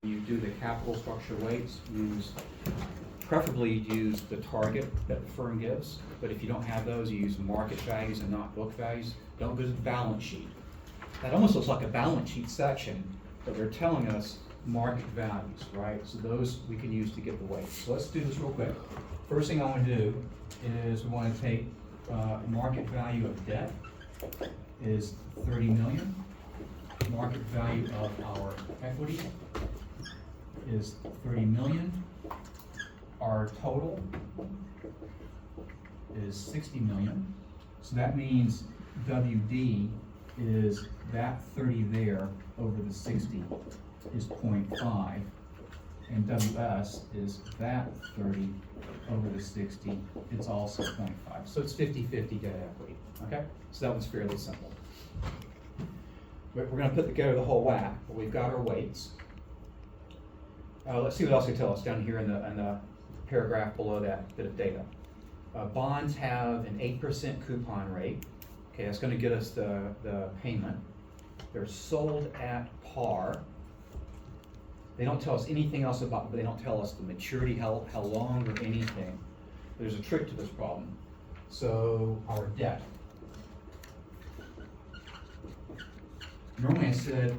You do the capital structure weights, preferably use the target that the firm gives, but if you don't have those, you use market values and not book values. Don't go to the balance sheet. That almost looks like a balance sheet section, but they're telling us market values, right? So those we can use to get the weights. So let's do this real quick. First thing I want to do is we want to take market value of debt is 30 million. Market value of our equity is 30 million. Our total is 60 million. So that means WD is that 30 there over the 60 is 0.5, and WS is that 30 over the 60, it's also 0.5. So it's 50-50 debt equity, okay? So that one's fairly simple. We're gonna put together the whole whack, but we've got our weights. Let's see what else they tell us down here in the paragraph below that bit of data. Bonds have an 8% coupon rate. Okay, that's going to get us the payment. They're sold at par. They don't tell us anything else about, they don't tell us the maturity, how long or anything. There's a trick to this problem. So our debt. Normally I said,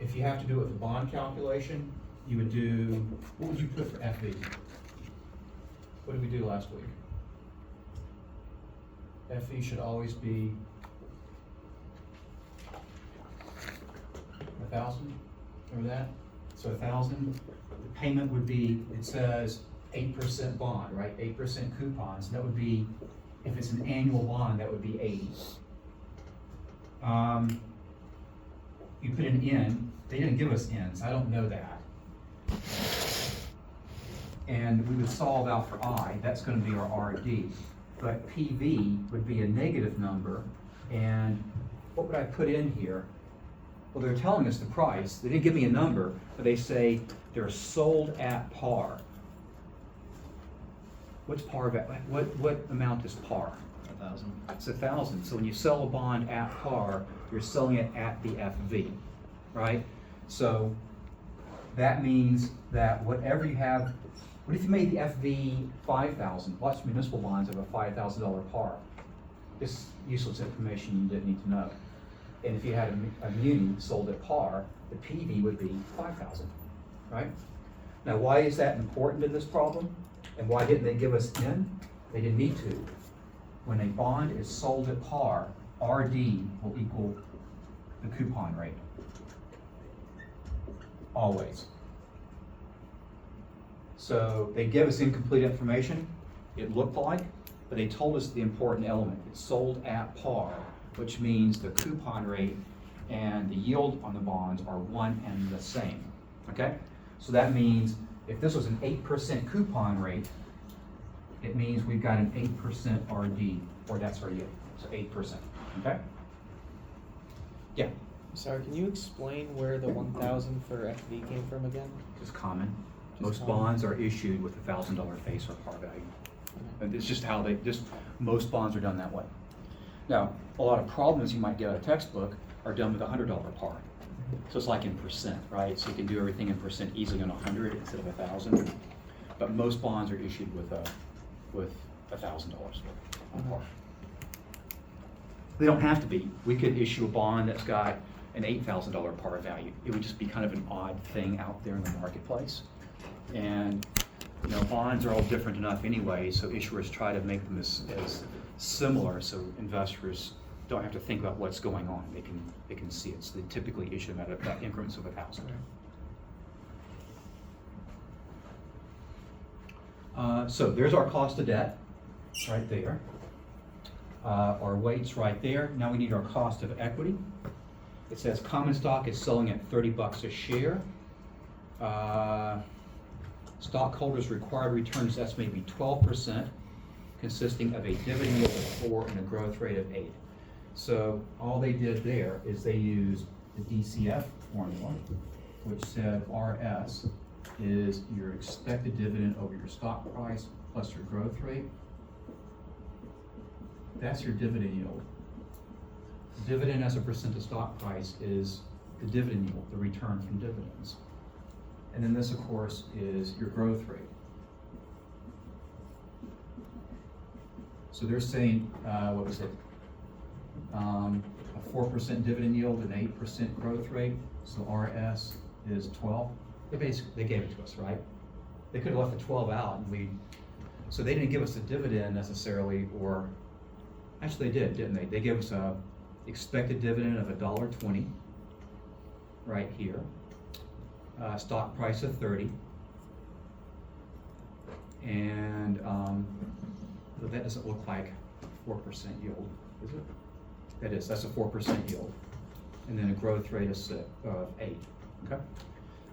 if you have to do it with a bond calculation, you would do, what would you put for FV? What did we do last week? FV should always be 1,000, remember that? So 1,000, the payment would be, it says 8% bond, right? 8% coupons, that would be, if it's an annual bond, that would be 80. You put an N, they didn't give us N's, I don't know that. And we would solve out for I, that's going to be our RD. But PV would be a negative number, and what would I put in here? Well, they're telling us the price. They didn't give me a number, but they say they're sold at par. What's par? What amount is par? 1,000. It's 1,000. So when you sell a bond at par, you're selling it at the FV, right? So that means that whatever you have. What if you made the FV 5,000? Lots of municipal bonds have a $5,000 par. This is useless information you didn't need to know. And if you had a muni sold at par, the PV would be 5,000, right? Now, why is that important in this problem? And why didn't they give us N? They didn't need to. When a bond is sold at par, RD will equal the coupon rate. Always. So they give us incomplete information, it looked like, but they told us the important element. It's sold at par, which means the coupon rate and the yield on the bonds are one and the same, okay? So that means if this was an 8% coupon rate, it means we've got an 8% RD, or that's our yield, so 8%, okay? Yeah? Sorry, can you explain where the 1,000 for FV came from again? Just common. Just Most common. bonds are issued with a $1,000 face or par value. And it's just how most bonds are done that way. Now, a lot of problems you might get out of textbook are done with a $100 par. So it's like in percent, right? So you can do everything in percent easily on 100 instead of 1,000. But most bonds are issued with $1,000 on par. They don't have to be. We could issue a bond that's got an $8,000 par value. It would just be kind of an odd thing out there in the marketplace. And bonds are all different enough anyway, so issuers try to make them as similar so investors don't have to think about what's going on. They can see it. So they typically issue them at increments of 1,000. So there's our cost of debt, right there. Our weights right there. Now we need our cost of equity. It says common stock is selling at $30 a share. Stockholders' required return is estimated to be 12%, consisting of a dividend yield of 4 and a growth rate of 8. So all they did there is they used the DCF formula, which said RS is your expected dividend over your stock price plus your growth rate. That's your dividend yield. Dividend as a percent of stock price is the dividend yield, the return from dividends. And then this, of course, is your growth rate. So they're saying, what was it? A 4% dividend yield and 8% growth rate, so RS is 12. They gave it to us, right? They could have left the 12 out and so they didn't give us a dividend necessarily, or, actually they did, didn't they? They gave us a expected dividend of $1.20 right here. Stock price of 30. And but that doesn't look like 4% yield, is it? That is, that's a 4% yield. And then a growth rate of 8, okay?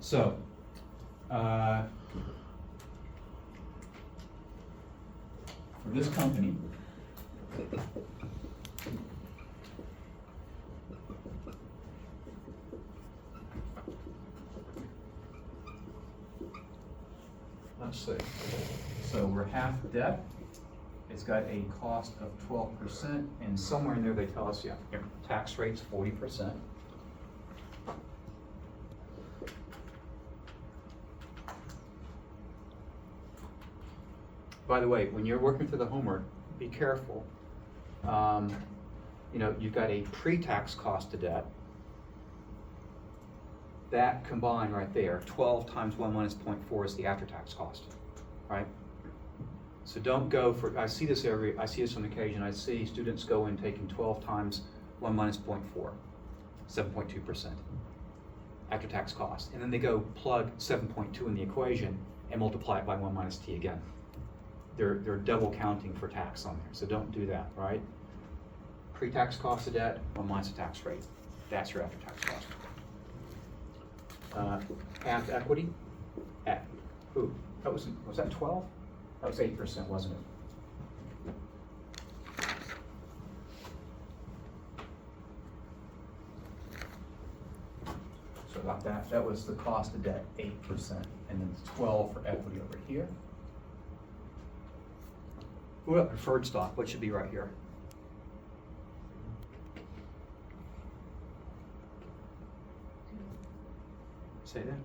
So, for this company, let's see. So we're half debt. It's got a cost of 12%, and somewhere in there they tell us, yeah, your tax rate's 40%. By the way, when you're working through the homework, be careful. You know, you've got a pre-tax cost of debt. That combined right there, 12 times 1 minus 0.4 is the after-tax cost, right? So don't go for, I see this on occasion, I see students go in taking 12 times 1 minus 0.4, 7.2% after-tax cost. And then they go plug 7.2 in the equation and multiply it by 1 minus t again. They're double counting for tax on there, so don't do that, right? Pre-tax cost of debt, 1 minus the tax rate. That's your after-tax cost. Half equity, was that 12? That was 8%, wasn't it? So about that was the cost of debt, 8%, and then 12 for equity over here. What about preferred stock? What should be right here? Say that?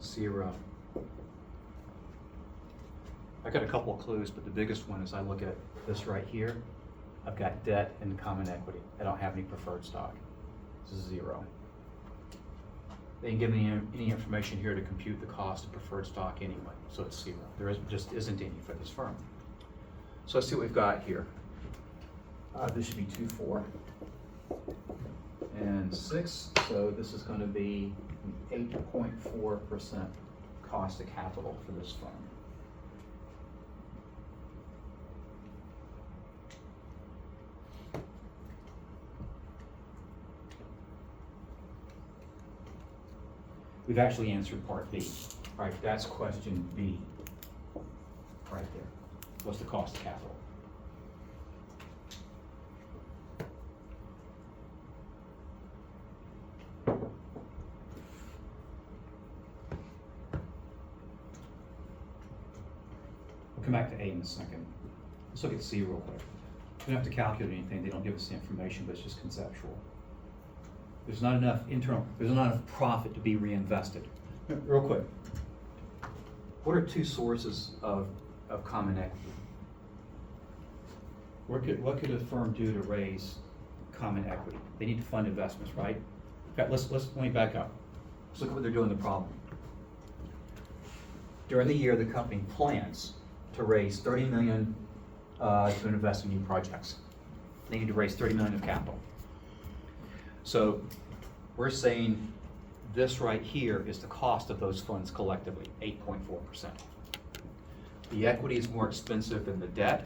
0. I got a couple of clues, but the biggest one is I look at this right here. I've got debt and common equity. I don't have any preferred stock. This is 0. They didn't give me any information here to compute the cost of preferred stock anyway, so it's 0. There just isn't any for this firm. So let's see what we've got here. This should be 2, 4, and 6. So this is going to be 8.4% cost of capital for this firm. We've actually answered part B. All right, that's question B right there. What's the cost of capital? We'll come back to A in a second. Let's look at C real quick. We don't have to calculate anything. They don't give us the information, but it's just conceptual. There's not enough profit to be reinvested. Real quick. What are 2 sources of common equity? What could a firm do to raise common equity? They need to fund investments, right? Okay, let me back up. Let's look at what they're doing in the problem. During the year, the company plans to raise $30 million to invest in new projects. They need to raise $30 million of capital. So we're saying this right here is the cost of those funds collectively, 8.4%. The equity is more expensive than the debt,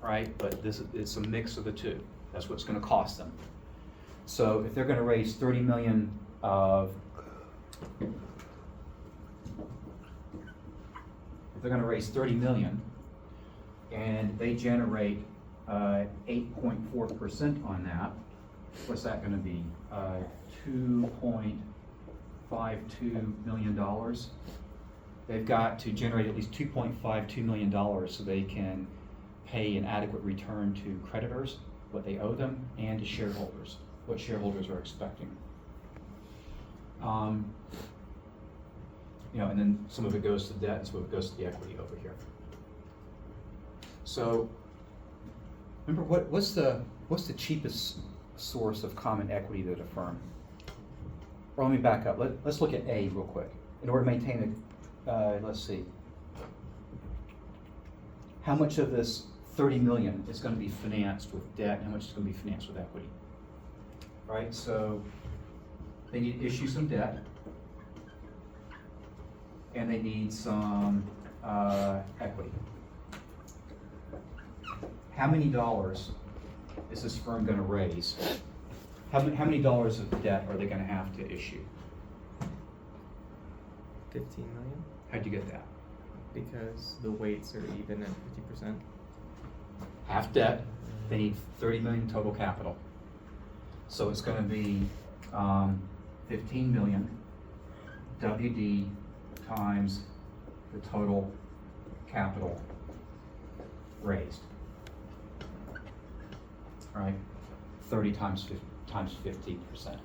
right? But it's a mix of the two. That's what it's going to cost them. So if they're going to raise $30 million and they generate 8.4% on that, what's that going to be? $2.52 million. They've got to generate at least $2.52 million so they can pay an adequate return to creditors, what they owe them, and to shareholders, what shareholders are expecting. you know, and then some of it goes to debt and some of it goes to the equity over here. So, remember what's the cheapest source of common equity to the firm? Or let me back up. Let's look at A real quick. In order to maintain let's see. How much of this 30 million is going to be financed with debt and how much is going to be financed with equity? Right, so they need to issue some debt and they need some equity. How many dollars is this firm going to raise? How many dollars of debt are they going to have to issue? 15 million, How'd you get that? because the weights are even at 50%. Half debt, they need 30 million total capital. So it's going to be 15 million WD times the total capital raised. All right, 30 times 15%.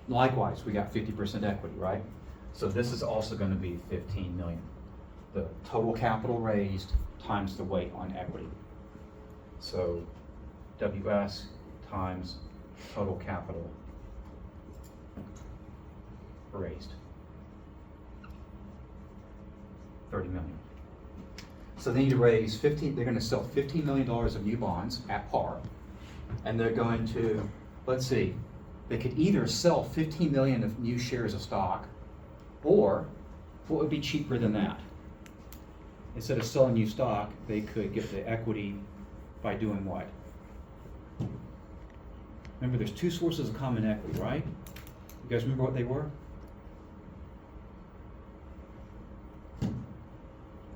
Likewise, we got 50% equity, right? So this is also going to be 15 million. The total capital raised times the weight on equity. So WS times total capital raised. 30 million. So they need to raise they're going to sell $15 million of new bonds at par. And they're going to, let's see, they could either sell 15 million of new shares of stock, or what would be cheaper than that? Instead of selling new stock, they could get the equity by doing what? Remember, there's two sources of common equity, right? You guys remember what they were?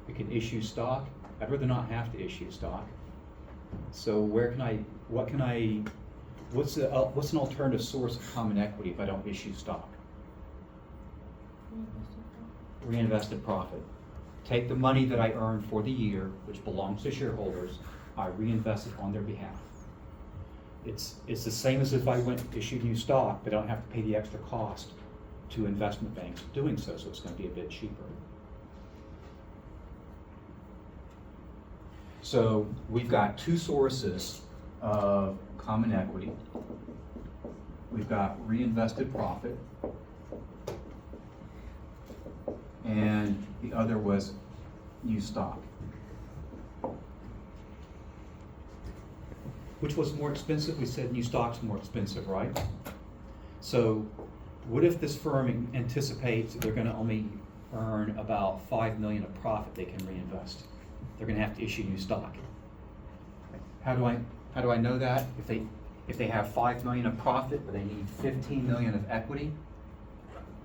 We can issue stock. I'd rather not have to issue stock. So what's an alternative source of common equity if I don't issue stock? Reinvested profit. Take the money that I earned for the year, which belongs to shareholders, I reinvest it on their behalf. It's the same as if I went and issued new stock, but I don't have to pay the extra cost to investment banks doing so it's going to be a bit cheaper. So we've got two sources of common equity. We've got reinvested profit, and the other was new stock. Which was more expensive? We said new stock's more expensive, right? So what if this firm anticipates that they're going to only earn about 5 million of profit they can reinvest? They're going to have to issue new stock. How do I know that? If they have 5 million of profit, but they need 15 million of equity,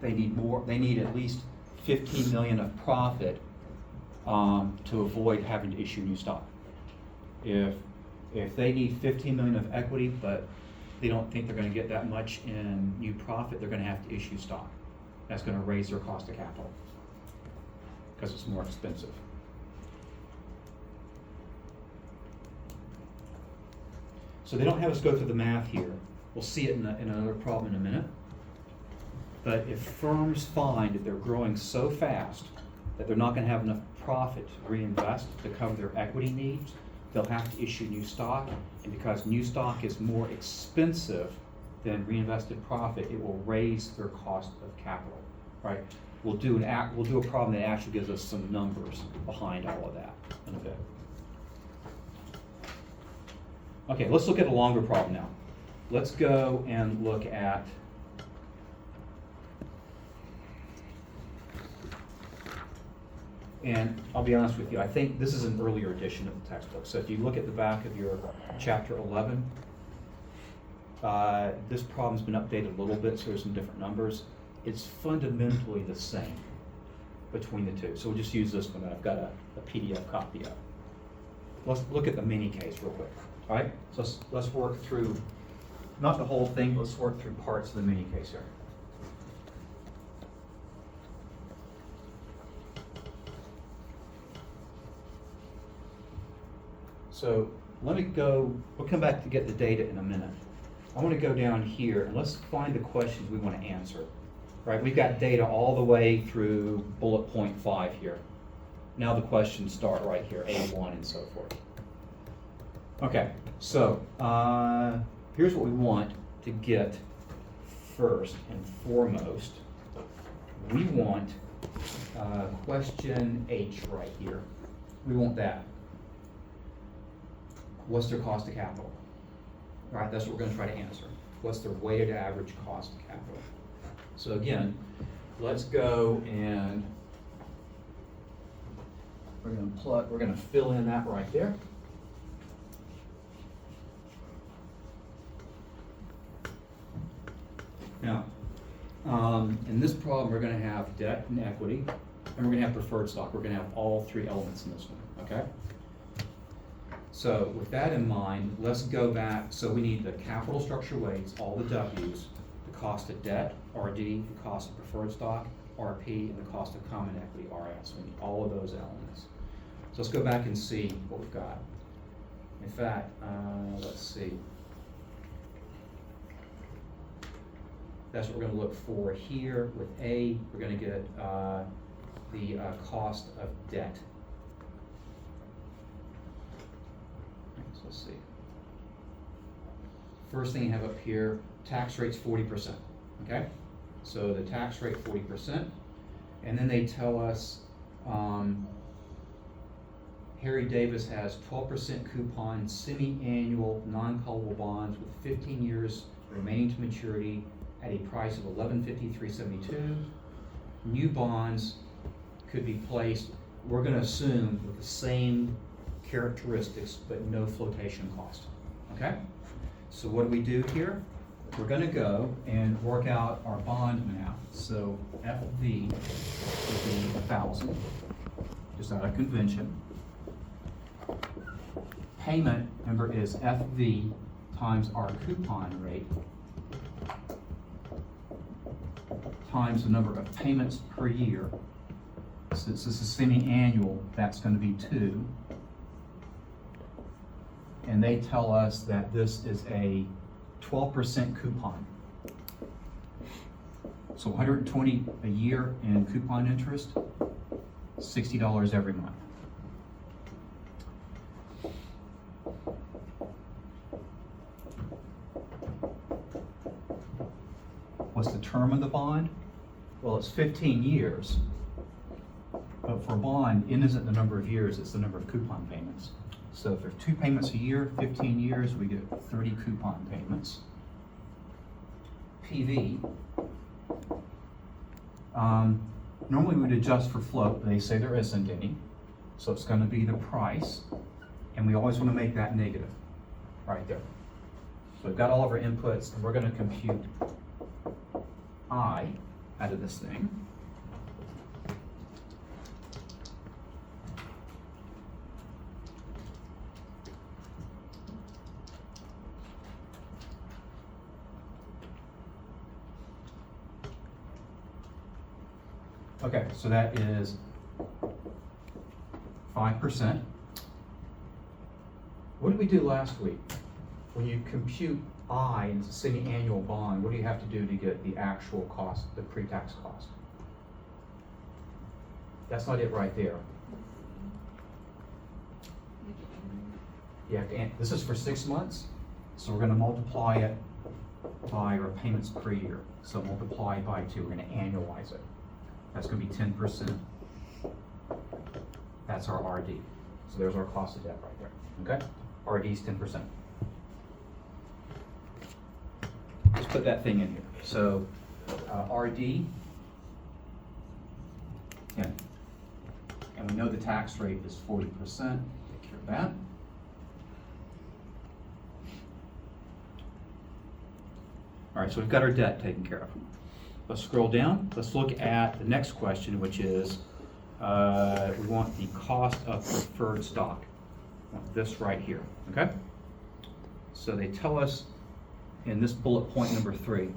they need more. They need at least 15 million of profit to avoid having to issue new stock. If they need 15 million of equity, but they don't think they're going to get that much in new profit, they're going to have to issue stock. That's going to raise their cost of capital because it's more expensive. So they don't have us go through the math here. We'll see it in another problem in a minute. But if firms find that they're growing so fast that they're not going to have enough profit to reinvest to cover their equity needs, they'll have to issue new stock. And because new stock is more expensive than reinvested profit, it will raise their cost of capital, right? We'll do a problem that actually gives us some numbers behind all of that in a bit. Okay, let's look at a longer problem now. Let's go and look at and I'll be honest with you, I think this is an earlier edition of the textbook. So if you look at the back of your chapter 11, this problem's been updated a little bit, so there's some different numbers. It's fundamentally the same between the two. So we'll just use this one that I've got a PDF copy of. Let's look at the mini case real quick. All right, so let's work through, not the whole thing, but let's work through parts of the mini case here. So we'll come back to get the data in a minute. I want to go down here and let's find the questions we want to answer. right? We've got data all the way through bullet point 5 here. Now the questions start right here, A1 and so forth. Okay, so here's what we want to get first and foremost. We want question H right here. We want that. What's their cost of capital? All right, that's what we're going to try to answer. What's their weighted average cost of capital? So again, let's go and we're going to fill in that right there. Now, in this problem, we're going to have debt and equity, and we're going to have preferred stock. We're going to have all three elements in this one, okay? So with that in mind, let's go back. So we need the capital structure weights, all the W's, the cost of debt, RD, the cost of preferred stock, RP, and the cost of common equity, RS. We need all of those elements. So let's go back and see what we've got. In fact, let's see. That's what we're going to look for here. With A, we're going to get the cost of debt. So let's see. First thing you have up here, tax rate's 40%. Okay? So the tax rate 40%. And then they tell us Harry Davis has 12% coupon, semi-annual, non-callable bonds with 15 years remaining to maturity at a price of $11.5372. New bonds could be placed, we're going to assume, with the same characteristics but no flotation cost. Okay? So what do we do here? We're going to go and work out our bond amount. So FV would be 1,000, just out of convention. Payment, remember, is FV times our coupon rate times the number of payments per year. Since this is semi-annual, that's going to be 2. And they tell us that this is a 12% coupon. So $120 a year in coupon interest, $60 every month. What's the term of the bond? Well, it's 15 years. But for a bond, N isn't the number of years, it's the number of coupon payments. So if there's 2 payments a year, 15 years, we get 30 coupon payments. PV. Normally we'd adjust for float, but they say there isn't any. So it's going to be the price. And we always want to make that negative right there. So we've got all of our inputs, and we're going to compute I out of this thing. Okay, so that is 5%. What did we do last week? When you compute I and it's a semi-annual bond, what do you have to do to get the actual cost, the pre-tax cost? That's not it right there. You have to, this is for 6 months, so we're going to multiply it by our payments per year. So multiply by 2, we're going to annualize it. That's going to be 10%. That's our RD. So there's our cost of debt right there. Okay? RD is 10%. Just put that thing in here. So RD, and we know the tax rate is 40%. Take care of that. All right, so we've got our debt taken care of. Let's scroll down. Let's look at the next question, which is we want the cost of preferred stock. We want this right here, okay? So they tell us in this bullet point number 3,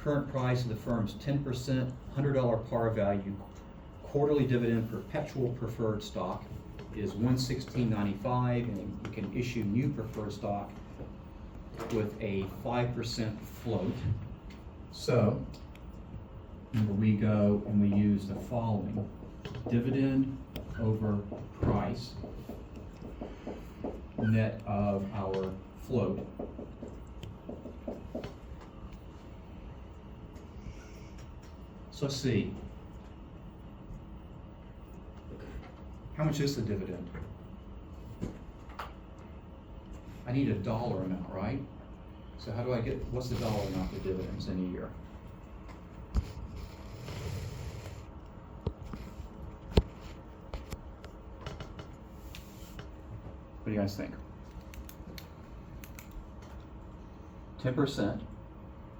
current price of the firm's 10%, $100 par value, quarterly dividend perpetual preferred stock is $116.95, and you can issue new preferred stock with a 5% float. So and we go and we use the following: dividend over price, net of our float. So let's see. How much is the dividend? I need a dollar amount, right? So how do I get, what's the dollar amount for dividends in a year? What do you guys think? 10%,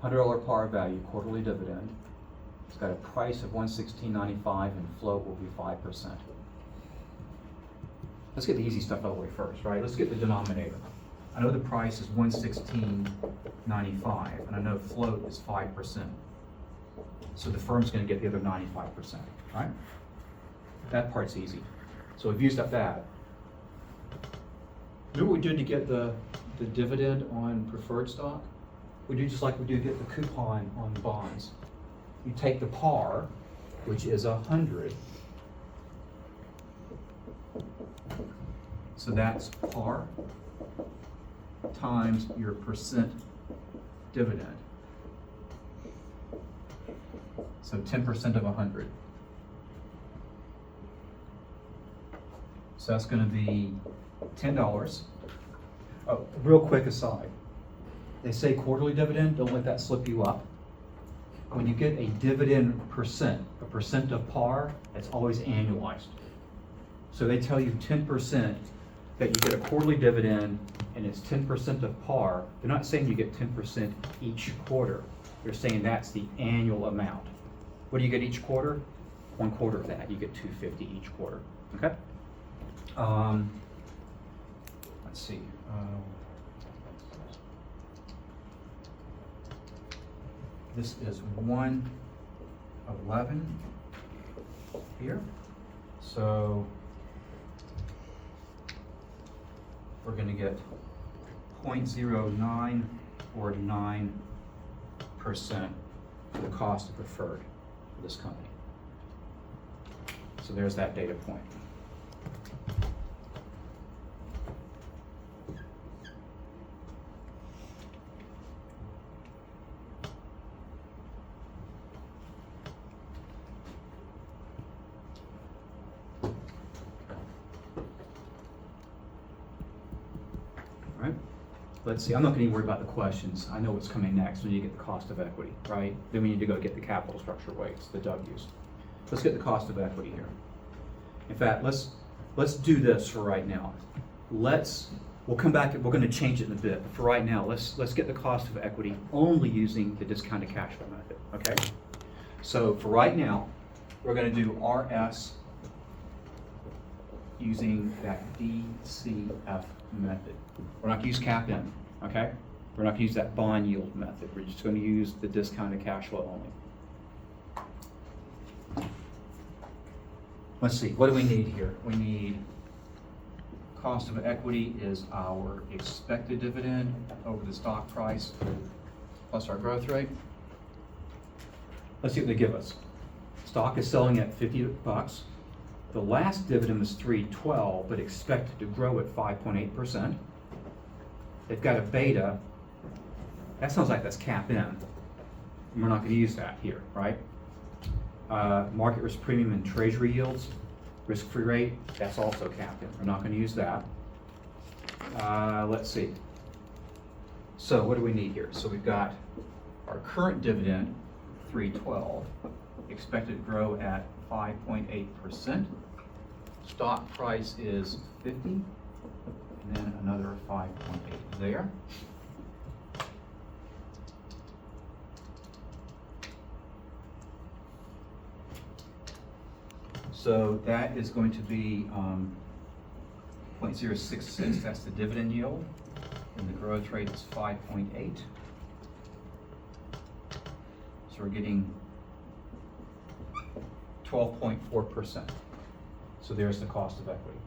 $100 par value, quarterly dividend. It's got a price of $116.95 and float will be 5%. Let's get the easy stuff out of the way first, right? Let's get the denominator. I know the price is $116.95 and I know float is 5%. So the firm's gonna get the other 95%, right? That part's easy. So we've used up that. Remember what we did to get the dividend on preferred stock? We do just like we do get the coupon on bonds. You take the par, which is 100. So that's par times your percent dividend. So 10% of 100. So that's going to be $10. Oh, real quick aside. They say quarterly dividend, don't let that slip you up. When you get a dividend percent, a percent of par, it's always annualized. So they tell you 10% that you get a quarterly dividend and it's 10% of par. They're not saying you get 10% each quarter. They're saying that's the annual amount. What do you get each quarter? 1/4 of that. You get $250 each quarter. Okay? Let's see. This is 111 here. So we're going to get 0.0949% for the cost of preferred for this company. So there's that data point. Let's see, I'm not going to worry about the questions. I know what's coming next when you get the cost of equity, right? Then we need to go get the capital structure weights, the W's. Let's get the cost of equity here. In fact, let's do this for right now. We'll come back, we're going to change it in a bit, but for right now, let's get the cost of equity only using the discounted cash flow method, okay? So for right now, we're going to do RS using that DCF method. We're not going to use CAPM, okay? We're not going to use that bond yield method. We're just going to use the discounted cash flow only. Let's see, what do we need here? We need cost of equity is our expected dividend over the stock price plus our growth rate. Let's see what they give us. Stock is selling at $50. The last dividend was $3.12, but expected to grow at 5.8%. They've got a beta. That sounds like that's CAPM. We're not going to use that here, right? Market risk premium and treasury yields, risk-free rate, that's also CAPM. We're not going to use that. Let's see. So what do we need here? So we've got our current dividend, $3.12, expected to grow at 5.8%. Stock price is 50, and then another 5.8 there. So that is going to be 0.066, that's the dividend yield, and the growth rate is 5.8. So we're getting 12.4%. So there's the cost of equity.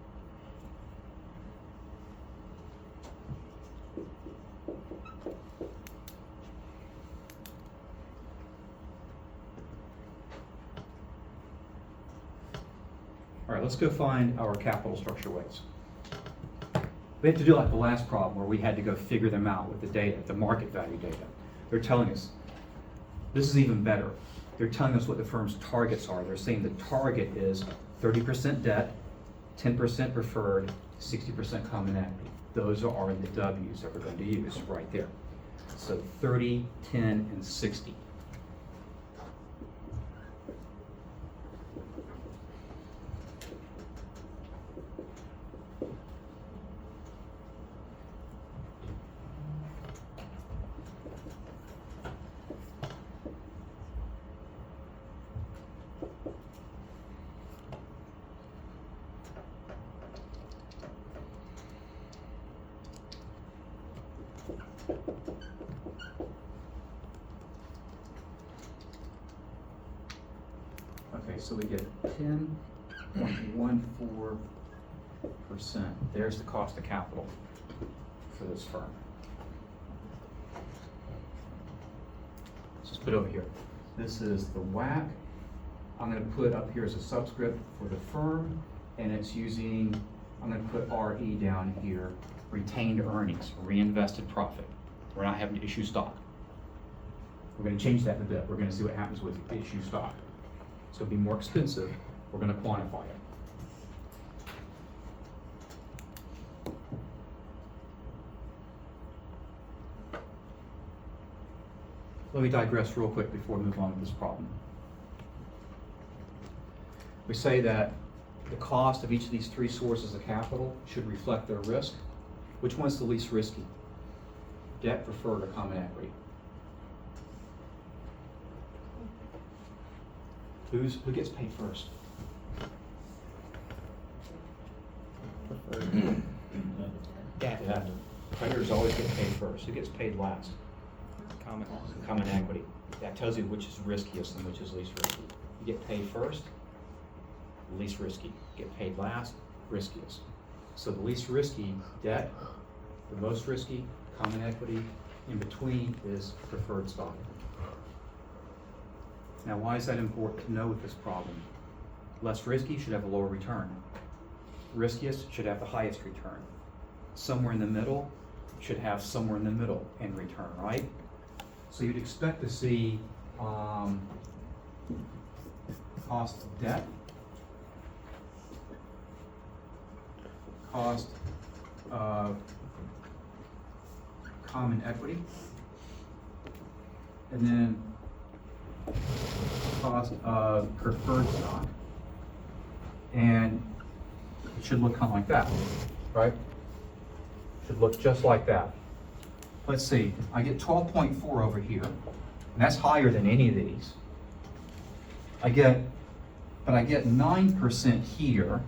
All right, let's go find our capital structure weights. We have to do like the last problem where we had to go figure them out with the data, the market value data. They're telling us, this is even better. They're telling us what the firm's targets are. They're saying the target is 30% debt, 10% preferred, 60% common equity. Those are the W's that we're going to use right there. So 30, 10, and 60. Okay, so we get 10.14%. There's the cost of capital for this firm. Let's just put it over here. This is the WACC. I'm going to put up here as a subscript for the firm, and it's using, I'm going to put RE down here, retained earnings, reinvested profit. We're not having to issue stock. We're going to change that in a bit. We're going to see what happens with issue stock. It's going to be more expensive. We're going to quantify it. Let me digress real quick before we move on with this problem. We say that the cost of each of these three sources of capital should reflect their risk. Which one's the least risky? Debt, preferred, or common equity? Who gets paid first? Preferred. Debt. Yeah. Creditors always get paid first. Who gets paid last? Common. Common equity. That tells you which is riskiest and which is least risky. You get paid first, least risky. Get paid last, riskiest. So the least risky, debt. The most risky, common equity. In between is preferred stock. Now, why is that important to know with this problem? Less risky should have a lower return. Riskiest should have the highest return. Somewhere in the middle should have somewhere in the middle in return, right? So you'd expect to see cost of debt, cost of common equity, and then cost of preferred stock. And it should look kind of like that, right? Should look just like that. Let's see, I get 12.4 over here, and that's higher than any of these. I get 9% here,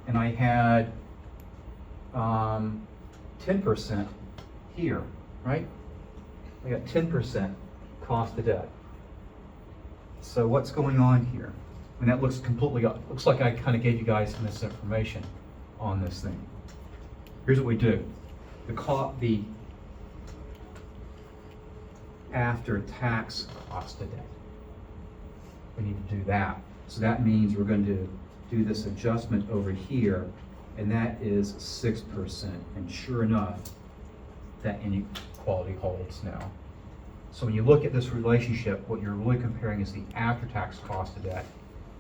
and I had 10% here, right? I got 10% cost of debt. So what's going on here? And that looks completely, looks like I kind of gave you guys some misinformation on this thing. Here's what we do. The after-tax cost of debt. We need to do that. So that means we're going to do this adjustment over here, and that is 6%. And sure enough, that inequality holds now. So when you look at this relationship, what you're really comparing is the after-tax cost of debt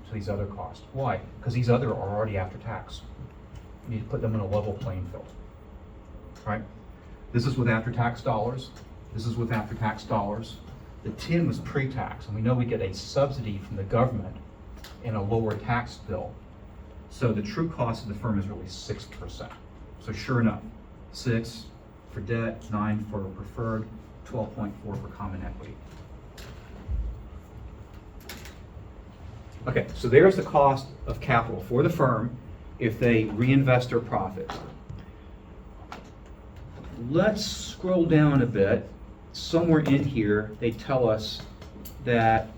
to these other costs. Why? Because these other are already after-tax. You need to put them in a level playing field. Right? This is with after-tax dollars. This is with after-tax dollars. The 10 was pre-tax, and we know we get a subsidy from the government in a lower tax bill. So the true cost of the firm is really 6%. So sure enough, 6 for debt, 9 for preferred, 12.4 for common equity. Okay, so there's the cost of capital for the firm if they reinvest their profit. Let's scroll down a bit. Somewhere in here, they tell us that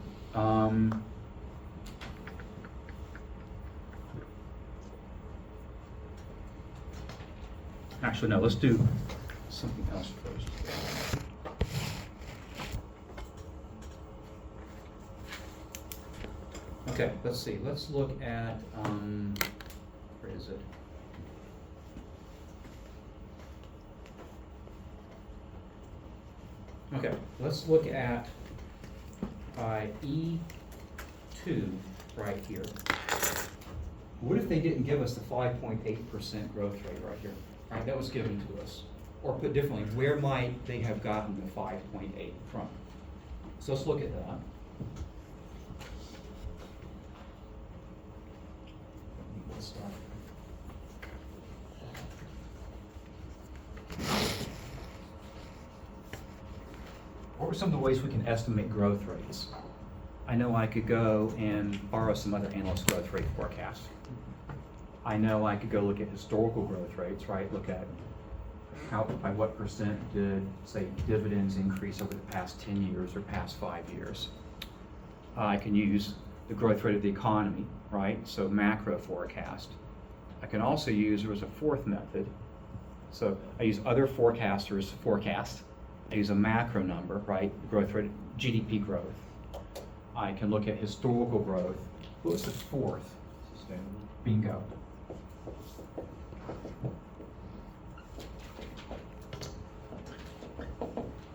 actually, no, let's do something else first. Okay, let's see, let's look at, where is it? Okay, let's look at E2 right here. What if they didn't give us the 5.8% growth rate right here? Right, that was given to us. Or put differently, where might they have gotten the 5.8 from? So let's look at that. Let's start. What are some of the ways we can estimate growth rates? I know I could go and borrow some other analyst growth rate forecasts. I know I could go look at historical growth rates, right? Look at how, by what percent did, say, dividends increase over the past 10 years or past 5 years. I can use the growth rate of the economy, right? So macro forecast. I can also use, there was a fourth method. So I use other forecasters' forecast. I use a macro number, right? Growth rate, GDP growth. I can look at historical growth. What was the fourth? Bingo.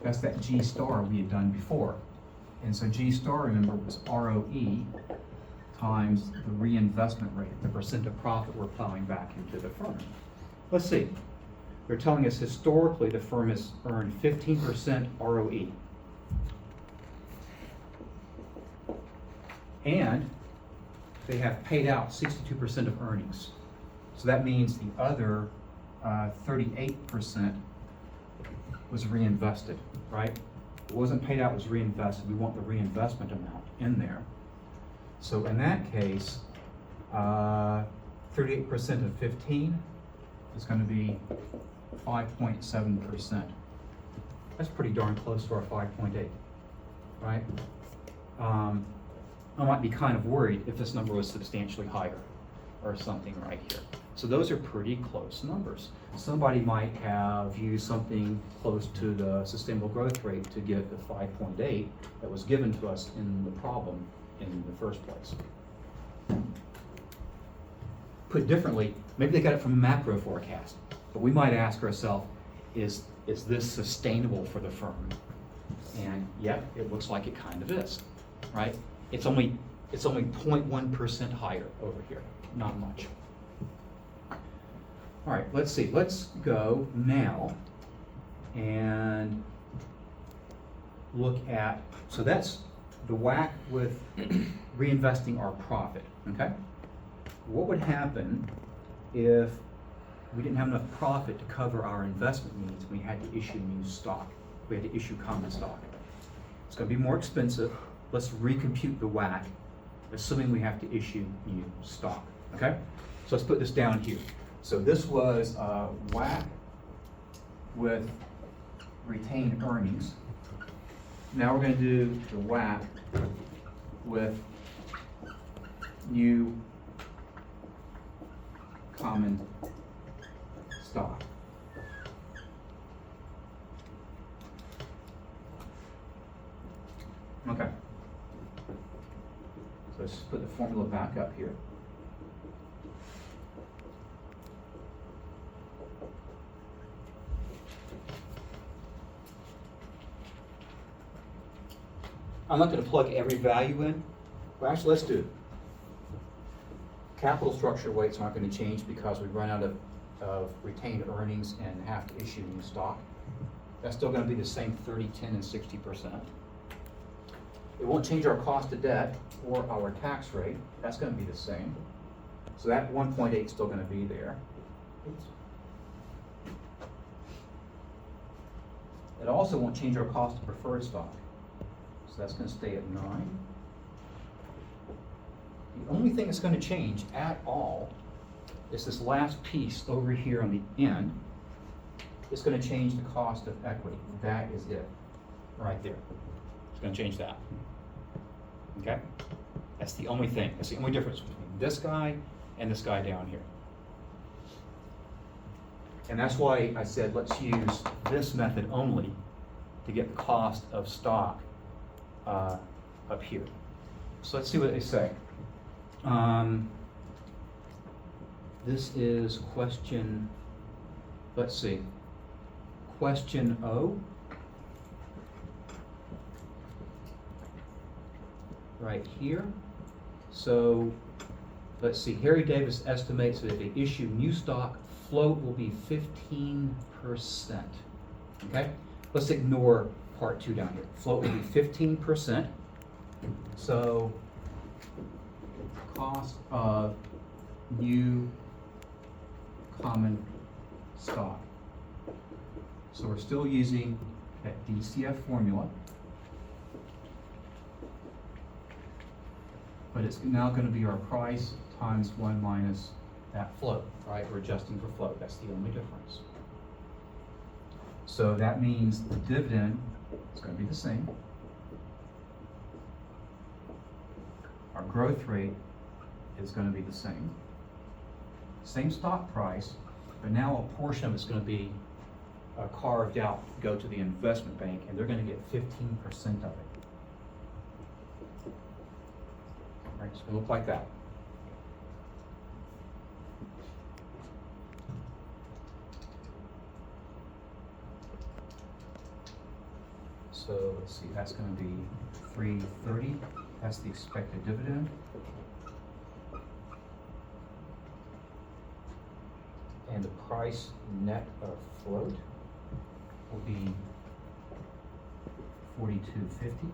That's that G star we had done before. And so G star, remember, was ROE times the reinvestment rate, The percent of profit we're plowing back into the firm. Let's see. They're telling us historically the firm has earned 15% ROE. And they have paid out 62% of earnings. So that means the other 38% Was reinvested, right? It wasn't paid out, it was reinvested. We want the reinvestment amount in there. So in that case, 38% of 15 is going to be 5.7%. That's pretty darn close to our 5.8, right? I might be kind of worried if this number was substantially higher or something right here. So those are pretty close numbers. Somebody might have used something close to the sustainable growth rate to get the 5.8 that was given to us in the problem in the first place. Put differently, maybe they got it from a macro forecast, but we might ask ourselves, is this sustainable for the firm? And yep, it looks like it kind of is, right? It's only 0.1% higher over here, not much. All right, let's see, let's go now and look at, so that's the whack with reinvesting our profit, okay? What would happen if we didn't have enough profit to cover our investment needs and we had to issue new stock? We had to issue common stock. It's gonna be more expensive. Let's recompute the whack, assuming we have to issue new stock, okay? So let's put this down here. So this was whack with retained earnings. Now we're going to do the whack with new common stock. Okay. So let's put the formula back up here. I'm not going to plug every value in. Well, actually, let's do it. Capital structure weights aren't going to change because we run out of retained earnings and have to issue new stock. That's still going to be the same 30, 10, and 60%. It won't change our cost of debt or our tax rate. That's going to be the same. So that 1.8 is still going to be there. Oops. It also won't change our cost of preferred stock. So that's going to stay at 9. The only thing that's going to change at all is this last piece over here on the end. It's going to change the cost of equity. That is it, right there. It's going to change that. Okay? That's the only thing. That's the only difference between this guy and this guy down here. And that's why I said let's use this method only to get the cost of stock up here. So let's see what they say. This is question, let's see, question O. Right here. So, let's see, Harry Davis estimates that if they issue new stock, float will be 15%. Okay? Let's ignore part 2 down here. Float will be 15%. So, cost of new common stock. So we're still using that DCF formula, but it's now going to be our price times 1 minus that float, right? We're adjusting for float. That's the only difference. So that means the dividend is going to be the same. Our growth rate is going to be the same. Same stock price, but now a portion of it's going to be carved out, go to the investment bank, and they're going to get 15% of it. Right, it's going to look like that. So let's see, that's going to be 330. That's the expected dividend. And the price net of float will be 42.50.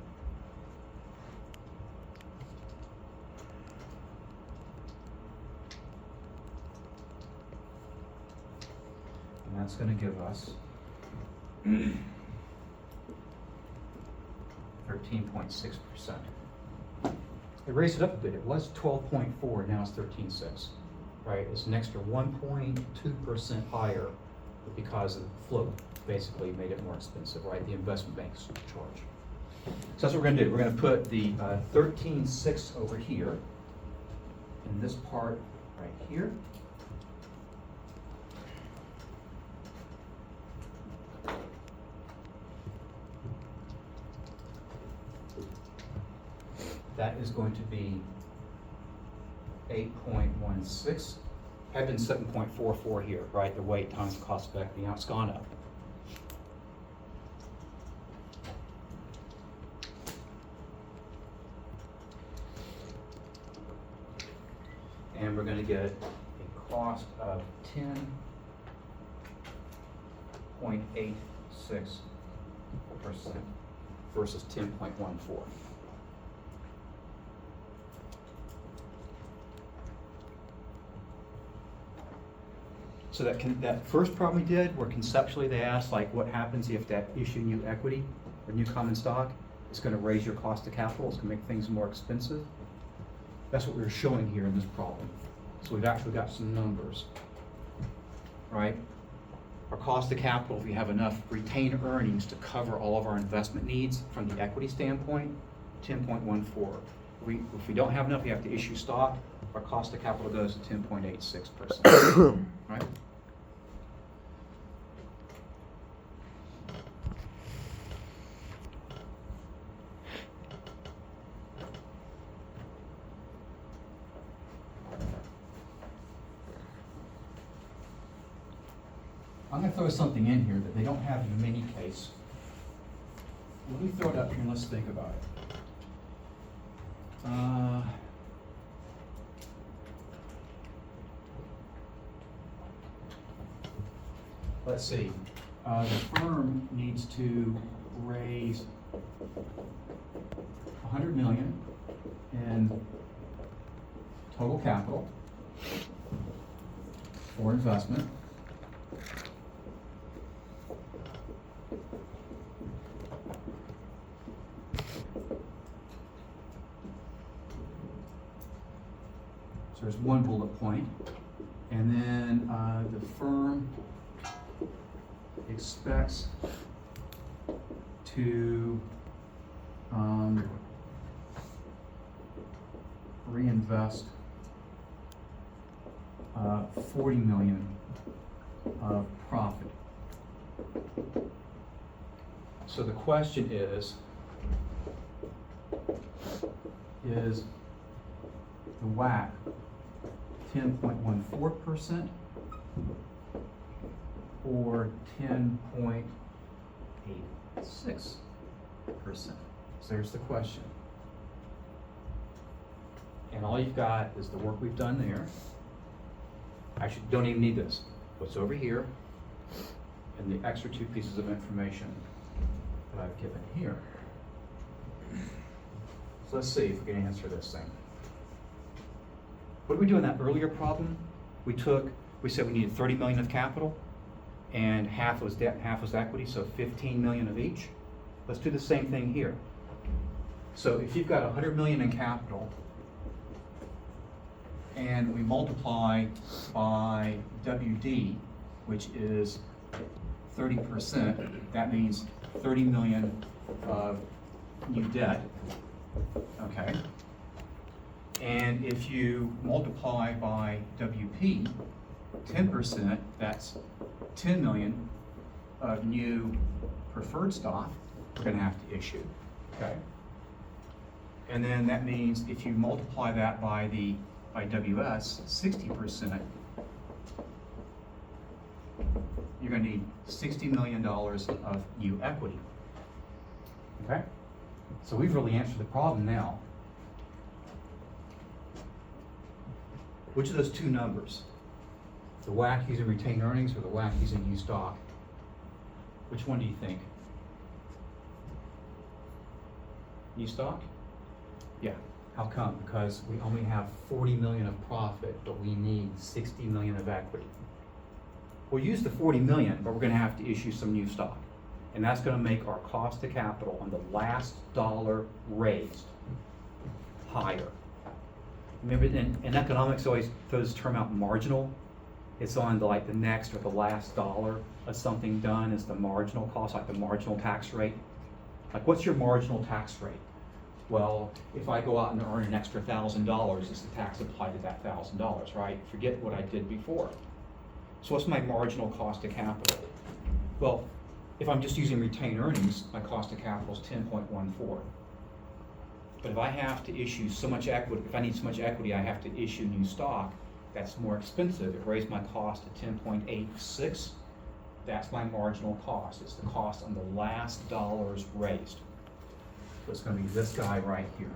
And that's going to give us 13.6%. It raised it up a bit. It was 12.4, now it's 13.6. Right, it's an extra 1.2% higher because of the float basically made it more expensive, right? The investment banks charge. So that's what we're going to do. We're going to put the 13.6 over here in this part right here. That is going to be 8.16. Had been 7.44 here, right? The weight times the cost of equity. Now it's gone up. And we're going to get a cost of 10.86% versus 10.14. So that first problem we did, where conceptually they asked, like, what happens if that issue new equity or new common stock is going to raise your cost of capital, it's going to make things more expensive. That's what we're showing here in this problem. So we've actually got some numbers, right? Our cost of capital, if we have enough retained earnings to cover all of our investment needs from the equity standpoint, 10.14. If we don't have enough, we have to issue stock. Our cost of capital goes to 10.86%. Right? I'm going to throw something in here that they don't have in the mini case. Let me throw it up here and let's think about it. Let's see. The firm needs to raise $100 million in total capital for investment. So there's one bullet point. And then the firm expects to reinvest $40 million of profit. So the question is the WACC 10.14% or 10.86%? So there's the question. And all you've got is the work we've done there. Actually, don't even need this. What's over here and the extra two pieces of information that I've given here. So let's see if we can answer this thing. What did we do in that earlier problem? We said we needed 30 million of capital and half was debt, half was equity, so 15 million of each. Let's do the same thing here. So if you've got 100 million in capital and we multiply by WD, which is 30%, that means 30 million of new debt, okay? And if you multiply by WP, 10%, that's 10 million of new preferred stock we're gonna have to issue, okay? And then that means if you multiply that by WS, 60%, you're gonna need $60 million of new equity, okay? So we've really answered the problem now. Which of those two numbers? The WACC using retained earnings or the WACC using new stock? Which one do you think? New stock? Yeah. How come? Because we only have 40 million of profit, but we need 60 million of equity. We'll use the 40 million, but we're gonna have to issue some new stock. And that's gonna make our cost of capital on the last dollar raised higher. Remember, in economics, always throws the term out marginal. It's on the next or the last dollar of something done is the marginal cost, like the marginal tax rate. Like, what's your marginal tax rate? Well, if I go out and earn an extra $1,000, it's the tax applied to that $1,000, right? Forget what I did before. So what's my marginal cost of capital? Well, if I'm just using retained earnings, my cost of capital is 10.14. But if I have to issue so much equity, if I need so much equity, I have to issue new stock, that's more expensive. It raised my cost to 10.86. That's my marginal cost. It's the cost on the last dollars raised. So it's going to be this guy right here.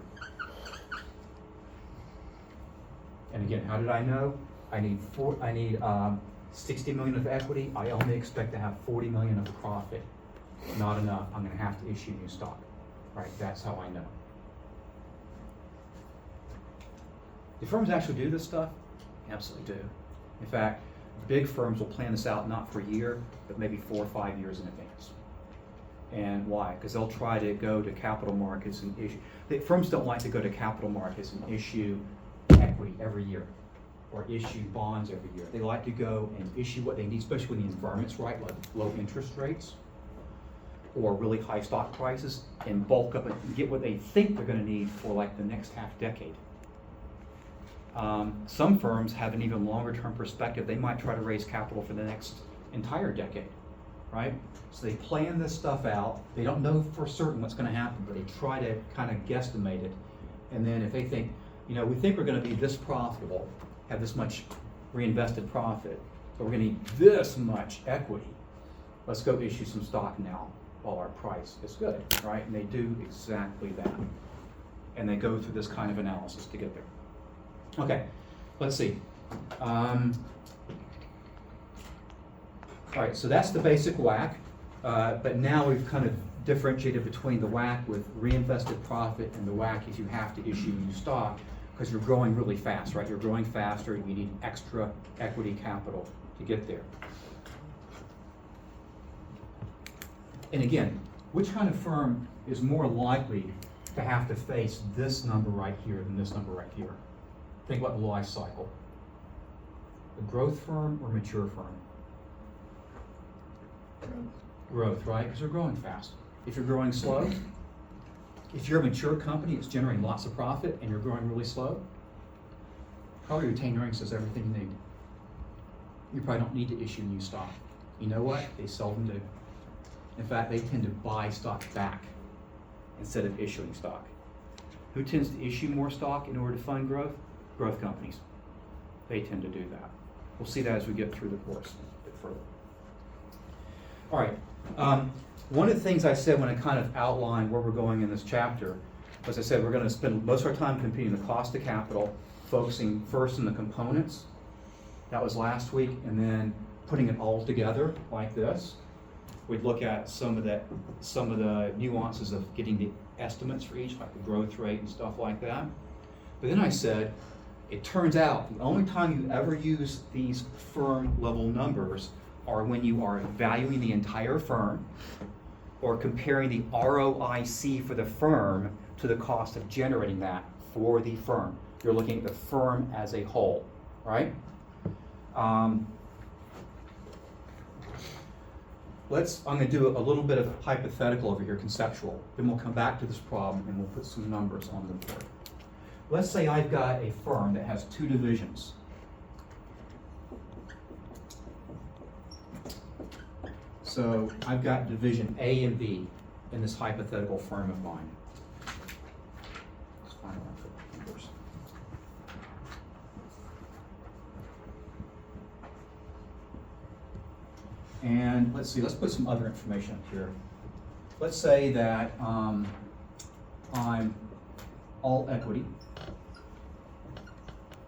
And again, how did I know? I need 60 million of equity. I only expect to have 40 million of profit. Not enough. I'm going to have to issue new stock. Right? That's how I know. Do firms actually do this stuff? Absolutely do. In fact, big firms will plan this out not for a year, but maybe 4 or 5 years in advance. And why? Because they'll try to go to capital markets and issue. Firms don't like to go to capital markets and issue equity every year or issue bonds every year. They like to go and issue what they need, especially when the environment's right, like low interest rates or really high stock prices, and bulk up and get what they think they're going to need for like the next half decade. Some firms have an even longer term perspective. They might try to raise capital for the next entire decade, right? So they plan this stuff out. They don't know for certain what's going to happen, but they try to kind of guesstimate it. And then if they think, we think we're going to be this profitable, have this much reinvested profit, but we're going to need this much equity, let's go issue some stock now while our price is good, right? And they do exactly that. And they go through this kind of analysis to get there. Okay, let's see. All right, so that's the basic WACC, but now we've kind of differentiated between the WACC with reinvested profit and the WACC if you have to issue new stock because you're growing really fast, right? You're growing faster, you need extra equity capital to get there. And again, which kind of firm is more likely to have to face this number right here than this number right here? Think about the life cycle. A growth firm or mature firm? Growth, right? Because they're growing fast. If you're growing slow, if you're a mature company, it's generating lots of profit and you're growing really slow, probably retained earnings is everything you need. You probably don't need to issue new stock. You know what? They seldom do. In fact, they tend to buy stock back instead of issuing stock. Who tends to issue more stock in order to fund growth? growth companies. They tend to do that. We'll see that as we get through the course a bit further. All right. One of the things I said when I kind of outlined where we're going in this chapter, as I said, we're going to spend most of our time computing the cost of capital, focusing first on the components. That was last week, and then putting it all together like this. We'd look at some of the nuances of getting the estimates for each, like the growth rate and stuff like that. But then I said, it turns out the only time you ever use these firm level numbers are when you are valuing the entire firm or comparing the ROIC for the firm to the cost of generating that for the firm. You're looking at the firm as a whole, right? I'm going to do a little bit of hypothetical over here, conceptual. Then we'll come back to this problem and we'll put some numbers on the board. Let's say I've got a firm that has two divisions. So I've got division A and B in this hypothetical firm of mine. Let's find one for the numbers. And let's see, let's put some other information up here. Let's say that I'm all equity,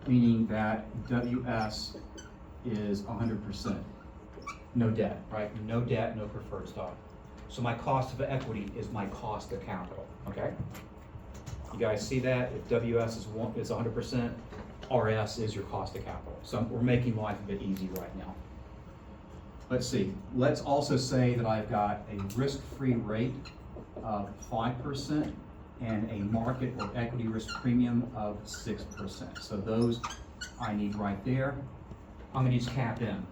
meaning that WS is 100%. No debt, right? No debt, no preferred stock. So my cost of equity is my cost of capital, okay? You guys see that? If WS is 100%, RS is your cost of capital. So we're making life a bit easy right now. Let's see. Let's also say that I've got a risk-free rate of 5% and a market or equity risk premium of 6%. So those I need right there. I'm going to use CAPM,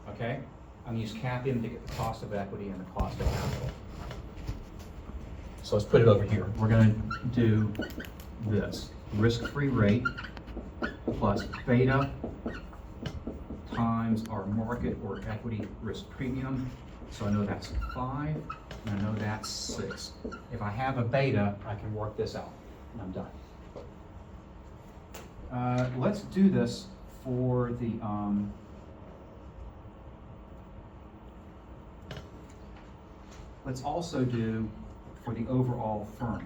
okay? I'm going to use CAPM to get the cost of equity and the cost of capital. So let's put it over here. We're going to do this. Risk-free rate plus beta times our market or equity risk premium. So I know that's 5, and I know that's 6. If I have a beta, I can work this out, and I'm done. Let's do this for the, let's also do for the overall firm.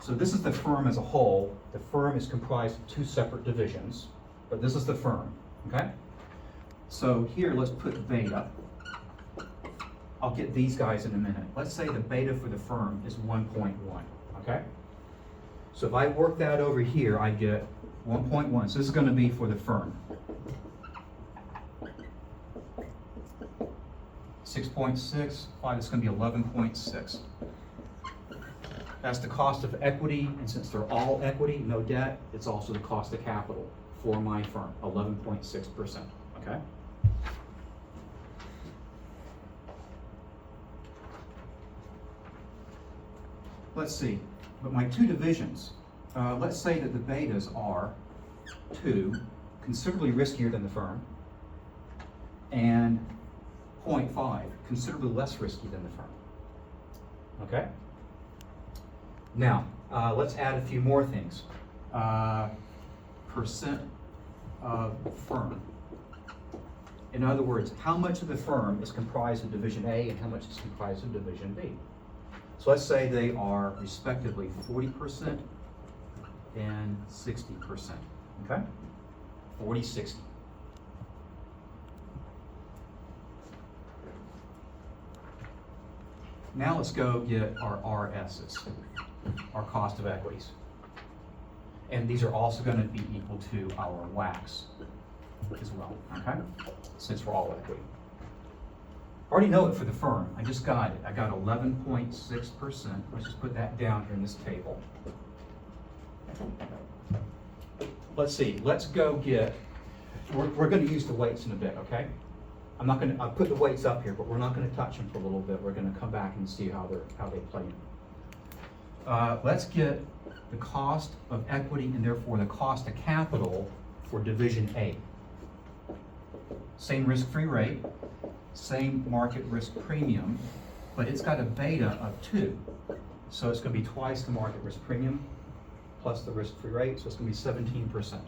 So this is the firm as a whole. The firm is comprised of 2 separate divisions, but this is the firm, okay? So here, let's put beta. I'll get these guys in a minute. Let's say the beta for the firm is 1.1, okay? So if I work that over here, I get 1.1. So this is going to be for the firm. 6.6, 5, it's going to be 11.6. That's the cost of equity, and since they're all equity, no debt, it's also the cost of capital for my firm, 11.6%, okay? Let's see, but my 2 divisions, let's say that the betas are 2, considerably riskier than the firm, and 0.5, considerably less risky than the firm, okay? Now, let's add a few more things. Percent of firm. In other words, how much of the firm is comprised of Division A and how much is comprised of Division B? So let's say they are respectively 40% and 60%, okay? 40, 60. Now let's go get our RSs, our cost of equities. And these are also going to be equal to our WACs as well, okay? Since we're all equity. I already know it for the firm. I just got it. I got 11.6%. Let's just put that down here in this table. Let's see. Let's go get, we're going to use the weights in a bit, okay? I'll put the weights up here, but we're not going to touch them for a little bit. We're going to come back and see how they play in. Let's get the cost of equity and therefore the cost of capital for Division A. Same risk-free rate, same market risk premium, but it's got a beta of 2. So it's going to be twice the market risk premium plus the risk-free rate, so it's going to be 17%.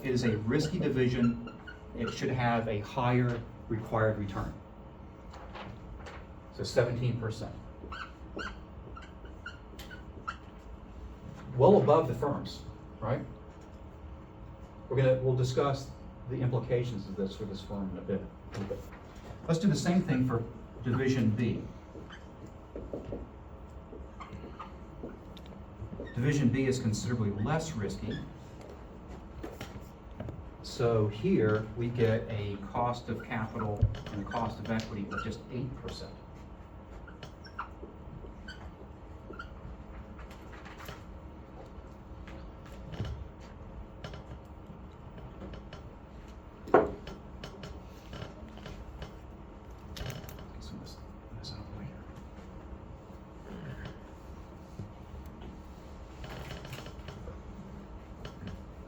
It is a risky division. It should have a higher required return. So 17%. Well above the firms, right? We'll discuss the implications of this for this firm in a bit. Let's do the same thing for Division B. Division B is considerably less risky. So here we get a cost of capital and a cost of equity of just 8%.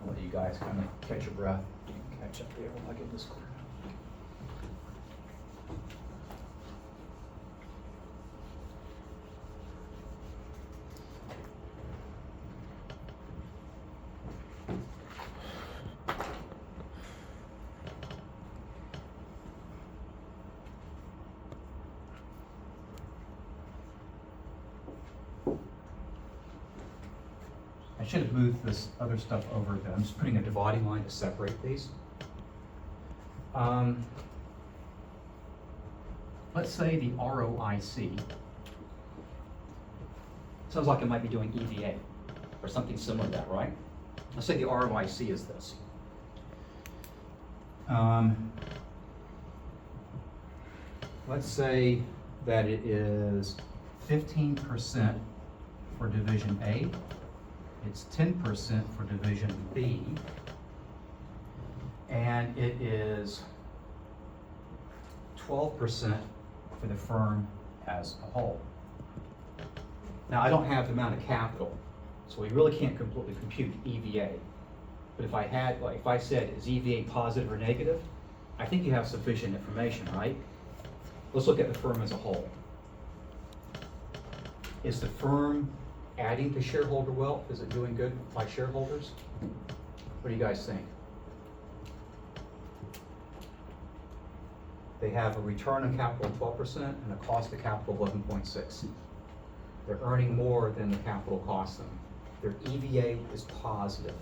I'll let you guys kind of catch your breath. You can catch up there while I get this cleared up. I should have moved this other stuff over, but I'm just putting a dividing line to separate these. Let's say the ROIC. Sounds like it might be doing EVA or something similar to that, right? Let's say the ROIC is this. Let's say that it is 15% for Division A. It's 10% for Division B, and it is 12% for the firm as a whole. Now, I don't have the amount of capital, so we really can't completely compute EVA. But if I had, like, if I said, is EVA positive or negative, I think you have sufficient information, right? Let's look at the firm as a whole. Is the firm adding to shareholder wealth? Is it doing good by shareholders? What do you guys think? They have a return on capital of 12% and a cost of capital of 11.6. They're earning more than the capital costs them. Their EVA is positive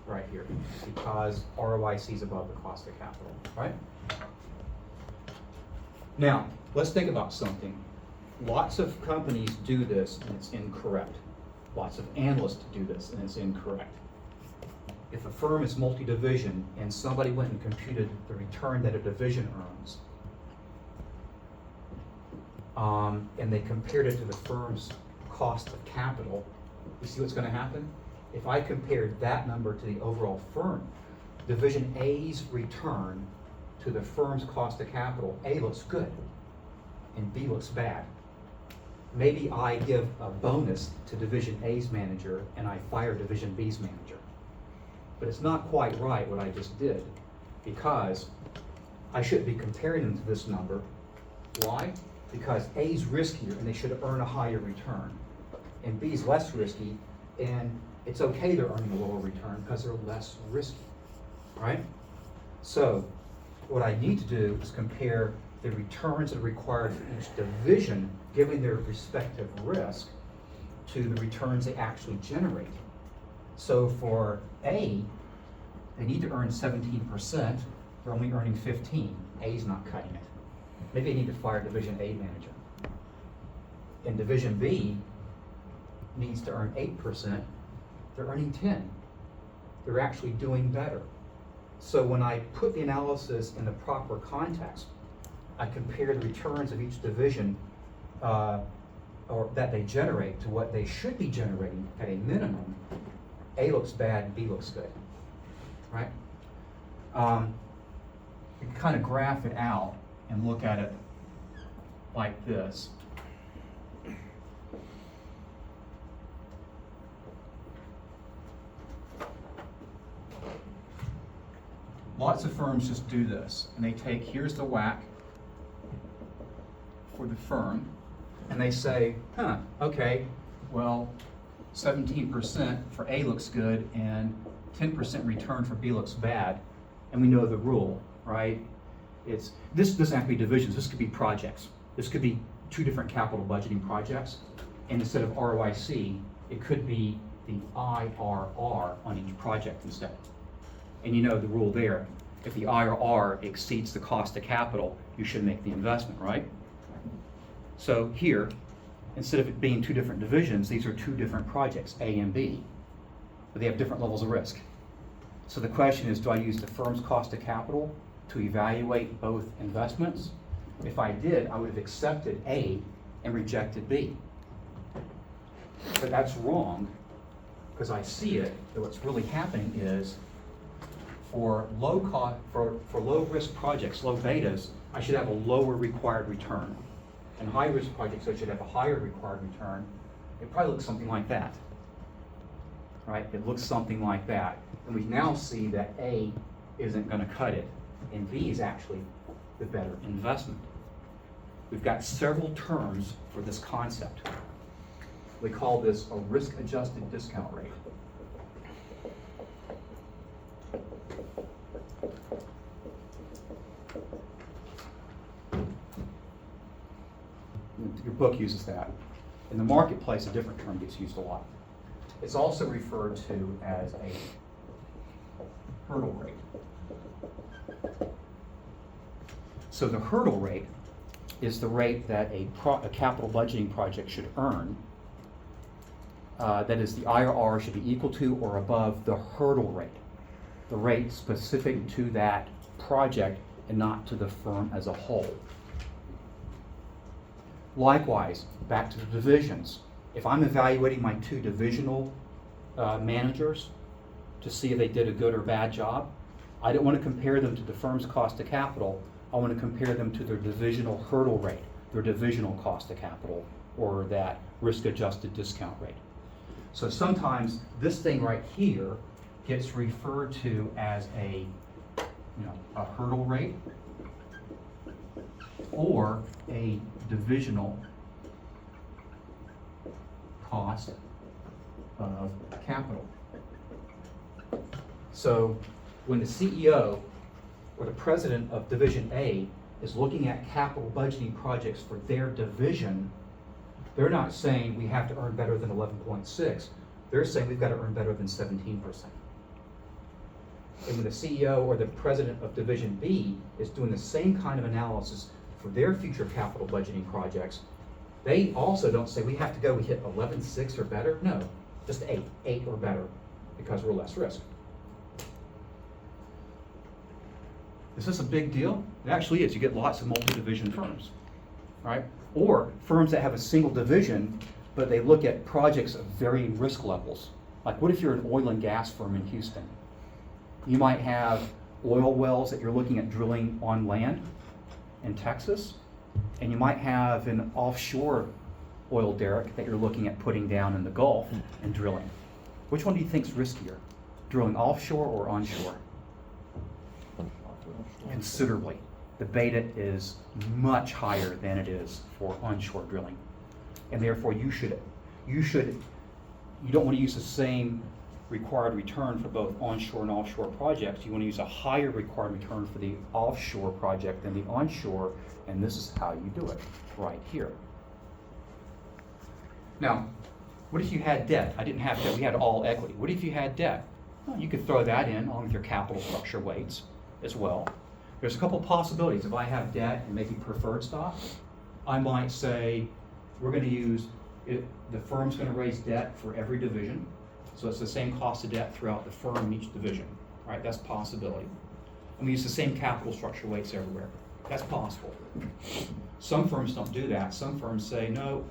right here because ROIC is above the cost of capital, right? Now, let's think about something. Lots of companies do this and it's incorrect. Lots of analysts do this and it's incorrect. If a firm is multi-division and somebody went and computed the return that a division earns, and they compared it to the firm's cost of capital, you see what's going to happen? If I compared that number to the overall firm, Division A's return to the firm's cost of capital, A looks good and B looks bad. Maybe I give a bonus to Division A's manager and I fire Division B's manager. But it's not quite right what I just did because I shouldn't be comparing them to this number. Why? Because A's riskier and they should earn a higher return. And B's less risky and it's okay they're earning a lower return because they're less risky, right? So what I need to do is compare the returns that are required for each division, given their respective risk, to the returns they actually generate. So for A, they need to earn 17%, they're only earning 15. A's not cutting it. Maybe they need to fire Division A manager. And Division B needs to earn 8%, they're earning 10. They're actually doing better. So when I put the analysis in the proper context, I compare the returns of each division or that they generate to what they should be generating at a minimum. A looks bad and B looks good, right? You can kind of graph it out and look at it like this. Lots of firms just do this, and they take, here's the WACC for the firm, and they say, okay, well, 17% for A looks good, and 10% return for B looks bad, and we know the rule, right? This doesn't have to be divisions, this could be projects. This could be 2 different capital budgeting projects, and instead of ROIC, it could be the IRR on each project instead. And you know the rule there, if the IRR exceeds the cost of capital, you should make the investment, right? So here, instead of it being 2 different divisions, these are 2 different projects, A and B, but they have different levels of risk. So the question is, do I use the firm's cost of capital to evaluate both investments? If I did, I would have accepted A and rejected B. But that's wrong, because I see it, that what's really happening is for low risk projects, low betas, I should have a lower required return. And high risk projects, I should have a higher required return. It probably looks something like that. Right? It looks something like that. And we now see that A isn't going to cut it, and B is actually the better investment. We've got several terms for this concept. We call this a risk-adjusted discount rate. Your book uses that. In the marketplace, a different term gets used a lot. It's also referred to as a hurdle rate. So the hurdle rate is the rate that a capital budgeting project should earn. That is, the IRR should be equal to or above the hurdle rate, the rate specific to that project and not to the firm as a whole. Likewise, back to the divisions. If I'm evaluating my 2 divisional managers to see if they did a good or bad job, I don't want to compare them to the firm's cost of capital. I want to compare them to their divisional hurdle rate, their divisional cost of capital, or that risk-adjusted discount rate. So sometimes this thing right here gets referred to as a hurdle rate or a divisional cost of capital. So when the CEO or the president of Division A is looking at capital budgeting projects for their division, they're not saying we have to earn better than 11.6. They're saying we've got to earn better than 17%. And when the CEO or the president of Division B is doing the same kind of analysis for their future capital budgeting projects, they also don't say we have to go, we hit 11.6 or better. No, just 8 or better, because we're less risk. Is this a big deal? It actually is. You get lots of multi-division firms, right? Or firms that have a single division, but they look at projects of varying risk levels. Like, what if you're an oil and gas firm in Houston? You might have oil wells that you're looking at drilling on land in Texas, and you might have an offshore oil derrick that you're looking at putting down in the Gulf and drilling. Which one do you think is riskier, drilling offshore or onshore? Considerably. The beta is much higher than it is for onshore drilling, and therefore you don't want to use the same required return for both onshore and offshore projects. You want to use a higher required return for the offshore project than the onshore, and this is how you do it, right here. Now, what if you had debt? I didn't have debt, we had all equity. What if you had debt? Well, you could throw that in along with your capital structure weights as well. There's a couple possibilities. If I have debt and maybe preferred stock, I might say we're going to use it, the firm's going to raise debt for every division. So it's the same cost of debt throughout the firm in each division, right? That's a possibility. And we use the same capital structure weights everywhere. That's possible. Some firms don't do that. Some firms say, no,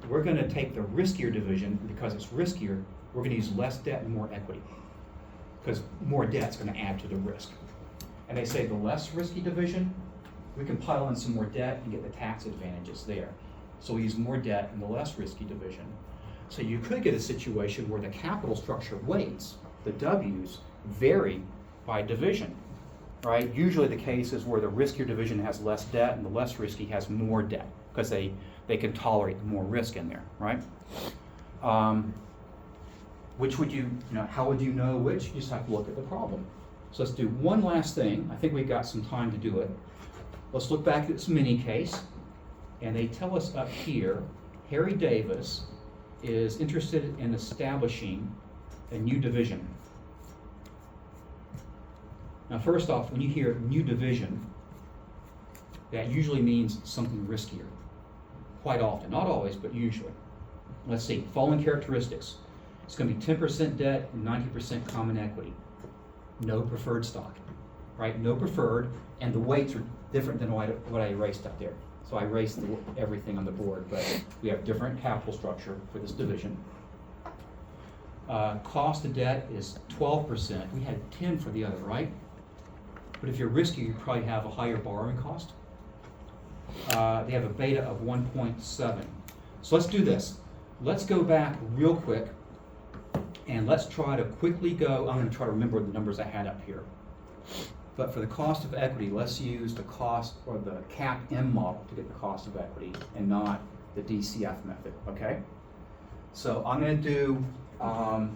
we're going to take the riskier division because it's riskier. We're going to use less debt and more equity because more debt's going to add to the risk. And they say the less risky division, we can pile in some more debt and get the tax advantages there. So we use more debt in the less risky division. So you could get a situation where the capital structure weights, the W's, vary by division, right? Usually the case is where the riskier division has less debt and the less risky has more debt because they can tolerate more risk in there, right? which would how would you know which? You just have to look at the problem. So let's do one last thing. I think we've got some time to do it. Let's look back at this mini case, and they tell us up here, Harry Davis is interested in establishing a new division. Now, first off, when you hear new division, that usually means something riskier. Quite often, not always, but usually. Let's see, following characteristics. It's going to be 10% debt and 90% common equity. No preferred stock, right? No preferred, and the weights are different than what I erased up there. So I erased everything on the board, but we have different capital structure for this division. Cost of debt is 12%. We had 10 for the other, right? But if you're risky, you probably have a higher borrowing cost. They have a beta of 1.7. So let's do this. Let's go back real quick, and let's try to quickly go. I'm going to try to remember the numbers I had up here. But for the cost of equity, let's use the cost or the CAPM model to get the cost of equity and not the DCF method, okay? So I'm going to do the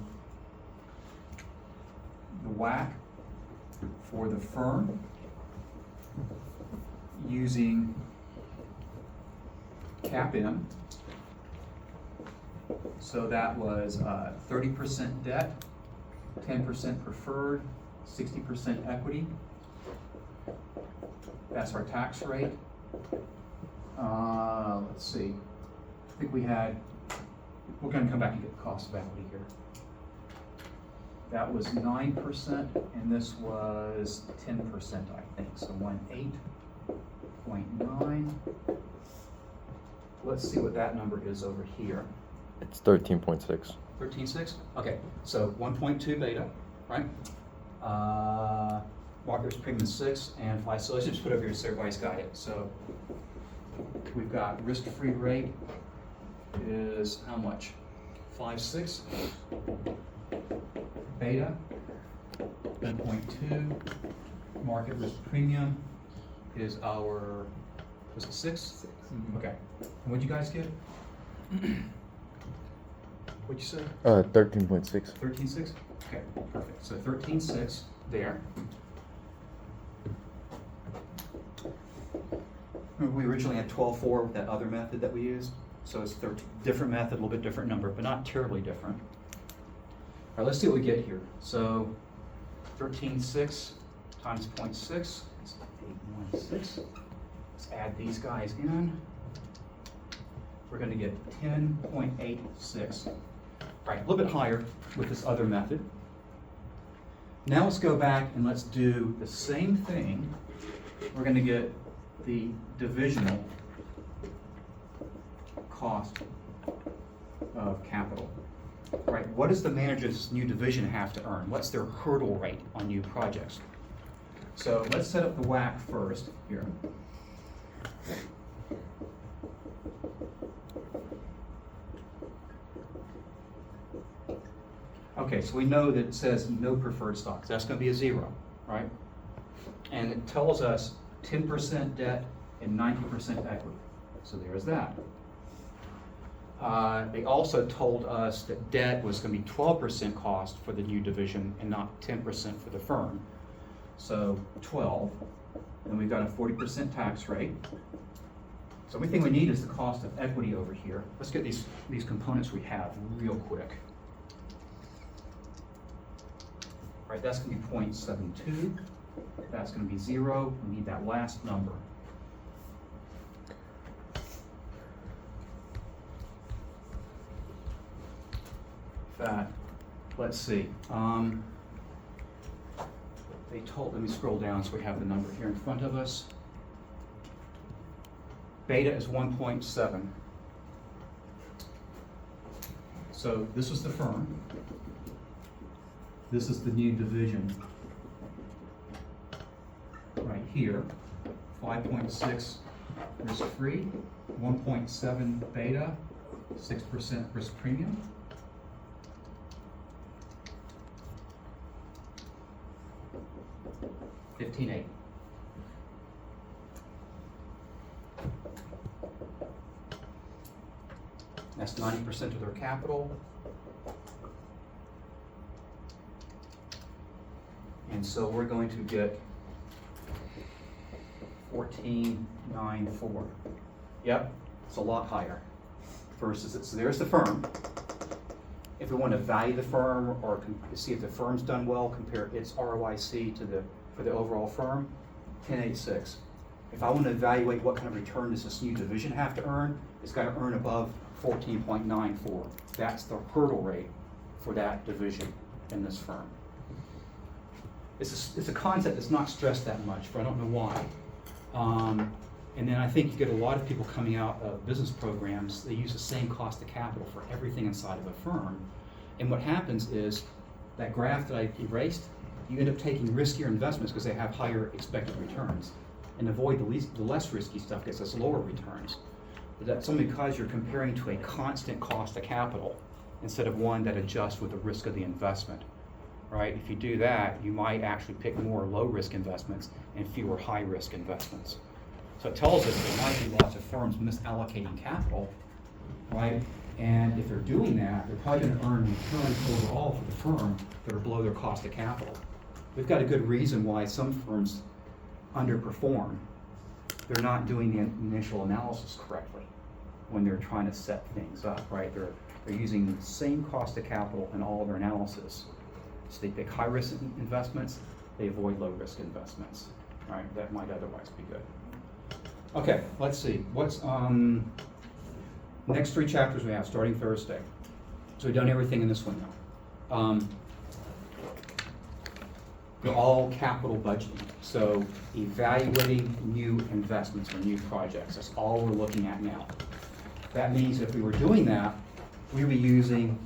WACC for the firm using CAPM. So that was 30% debt, 10% preferred, 60% equity. That's our tax rate. Let's see. I think we're going to come back and get the cost of equity here. That was 9%, and this was 10%, I think. So 18.9. Let's see what that number is over here. It's 13.6. 13.6? Okay, so 1.2 beta, right? Market risk premium 6 and 5. So let's just put over here so everybody's got it. So we've got risk-free rate is how much? 5.6. Beta 1.2. Market risk premium is our, was it 6? Okay. And what'd you guys get? What'd you say? 13.6. 13.6? Okay, perfect. So 13.6 there. Remember we originally had 12.4 with that other method that we used? So it's different method, a little bit different number, but not terribly different. All right, let's see what we get here. So 13.6 times 0.6 is 816. Let's add these guys in. We're going to get 10.86. Right, a little bit higher with this other method. Now let's go back and let's do the same thing. We're going to get the divisional cost of capital. Right, what does the manager's new division have to earn? What's their hurdle rate on new projects? So let's set up the WACC first here. Okay, so we know that it says no preferred stocks. That's going to be a 0, right? And it tells us 10% debt and 90% equity. So there's that. They also told us that debt was going to be 12% cost for the new division and not 10% for the firm. So 12, and we've got a 40% tax rate. So everything we need is the cost of equity over here. Let's get these components we have real quick. All right, that's going to be 0.72. That's going to be 0. We need that last number. That, let's see. Let me scroll down so we have the number here in front of us. Beta is 1.7. So this is the firm. This is the new division. Right here, 5.6 risk-free, 1.7 beta, 6% risk premium. $15.8. That's 90% of their capital. And so we're going to get 1494. Yep, it's a lot higher versus, so there's the firm. If we want to value the firm or see if the firm's done well, compare its ROIC to for the overall firm, 1086. If I want to evaluate what kind of return does this new division have to earn, it's got to earn above 14.94. That's the hurdle rate for that division in this firm. It's a concept that's not stressed that much, but I don't know why. And then I think you get a lot of people coming out of business programs, they use the same cost of capital for everything inside of a firm. And what happens is, that graph that I erased, you end up taking riskier investments because they have higher expected returns. And avoid the less risky stuff gets us lower returns. But that's only because you're comparing to a constant cost of capital instead of one that adjusts with the risk of the investment. Right? If you do that, you might actually pick more low-risk investments and fewer high-risk investments. So it tells us there might be lots of firms misallocating capital, right? And if they're doing that, they're probably going to earn returns overall for the firm that are below their cost of capital. We've got a good reason why some firms underperform. They're not doing the initial analysis correctly when they're trying to set things up, right? They're using the same cost of capital in all of their analysis. So they pick high-risk investments, they avoid low-risk investments, right? That might otherwise be good. Okay, let's see. What's next 3 chapters we have starting Thursday. So we've done everything in this one now. They're all capital budgeting. So evaluating new investments or new projects. That's all we're looking at now. That means if we were doing that, we would be using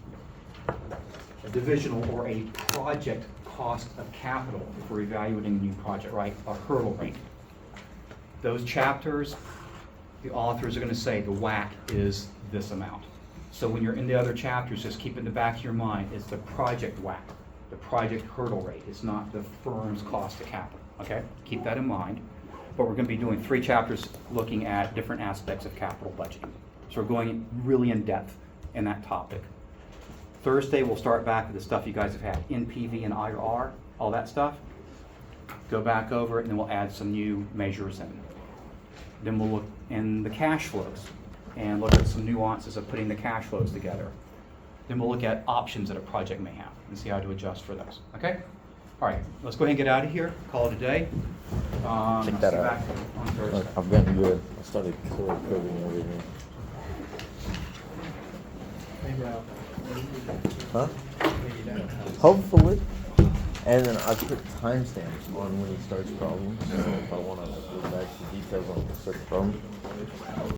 a divisional or a project cost of capital if we're evaluating a new project, right? A hurdle rate. Those chapters, the authors are going to say the WACC is this amount. So when you're in the other chapters, just keep in the back of your mind, it's the project WACC, the project hurdle rate. It's not the firm's cost of capital, okay? Keep that in mind. But we're going to be doing 3 chapters looking at different aspects of capital budgeting. So we're going really in depth in that topic. Thursday, we'll start back with the stuff you guys have had, NPV and IRR, all that stuff. Go back over it, and then we'll add some new measures in. Then we'll look in the cash flows and look at some nuances of putting the cash flows together. Then we'll look at options that a project may have and see how to adjust for those. Okay? All right, let's go ahead and get out of here. Call it a day. Check that see you out. back on Thursday. Look, I've gotten good. I started color coding everything. Huh? Hopefully. And then I put timestamps on when he starts problems. So if I want to go back to details on certain problems.